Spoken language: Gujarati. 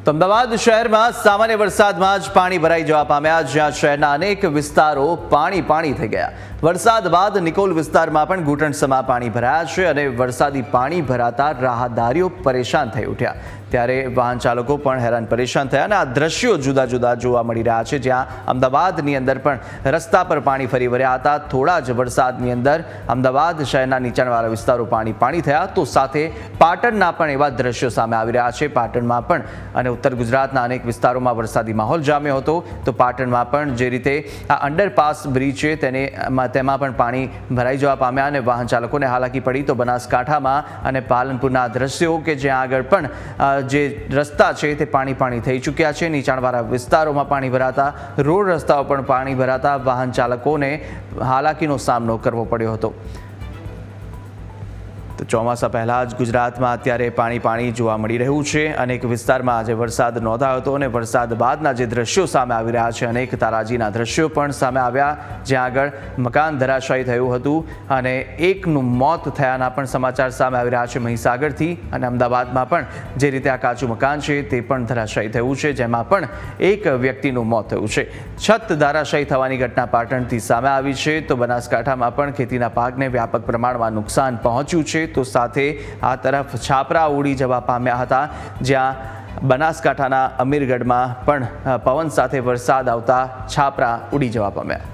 તો અમદાવાદ શહેરમાં સામાન્ય વરસાદમાં જ પાણી ભરાઈ જવા પામ્યા, જ્યાં શહેરના અનેક વિસ્તારો પાણી થઈ ગયા। વરસાદ બાદ નિકોલ વિસ્તારમાં પણ ઘૂંટણસમા પાણી ભરાયા છે અને વરસાદી પાણી ભરાતા રાહદારીઓ પરેશાન થઈ ઉઠ્યા। ત્યારે વાહન ચાલકો પણ હેરાન પરેશાન થયા અને આ દ્રશ્યો જુદા જુદા જોવા મળી રહ્યા છે, જ્યાં અમદાવાદની અંદર પણ રસ્તા પર પાણી ફરી વળ્યા હતા। થોડા જ વરસાદની અંદર અમદાવાદ શહેરના નીચાણવાળા વિસ્તારો પાણી થયા, તો સાથે પાટણના પણ એવા દ્રશ્યો સામે આવી રહ્યા છે। પાટણમાં પણ અને ઉત્તર ગુજરાતના અનેક વિસ્તારોમાં વરસાદી માહોલ જામ્યો હતો। તો પાટણમાં પણ જે રીતે આ અંડરપાસ બ્રિજ છે તેમાં પણ પાણી ભરાઈ જવા પામ્યા અને વાહન ચાલકોને હાલાકી પડી। તો બનાસકાંઠામાં અને પાલનપુરના દ્રશ્યો કે જ્યાં આગળ પણ જે રસ્તા છે તે પાણી થઈ ચૂક્યા છે। નીચાણવાળા વિસ્તારોમાં પાણી ભરાતા, રોડ રસ્તાઓ પણ પાણી ભરાતા વાહન ચાલકોને હાલાકીનો સામનો કરવો પડ્યો હતો। તો ચોમાસા પહેલાં જ ગુજરાતમાં અત્યારે પાણી જોવા મળી રહ્યું છે। અનેક વિસ્તારમાં આજે વરસાદ નોંધાયો હતો અને વરસાદ બાદના જે દ્રશ્યો સામે આવી રહ્યા છે, અનેક તારાજીના દ્રશ્યો પણ સામે આવ્યા, જ્યાં આગળ મકાન ધરાશાયી થયું હતું અને એકનું મોત થયાના પણ સમાચાર સામે આવી રહ્યા છે મહીસાગરથી। અને અમદાવાદમાં પણ જે રીતે આ કાચું મકાન છે તે પણ ધરાશાયી થયું છે, જેમાં પણ એક વ્યક્તિનું મોત થયું છે। છત ધરાશાયી થવાની ઘટના પાટણથી સામે આવી છે। તો બનાસકાંઠામાં પણ ખેતીના પાકને વ્યાપક પ્રમાણમાં નુકસાન પહોંચ્યું છે। તો સાથે આ તરફ છાપરા ઉડી જવા પામ્યા હતા, જ્યાં બનાસકાંઠાના અમીરગઢમાં પણ પવન સાથે વરસાદ આવતા છાપરા ઉડી જવા પામ્યા।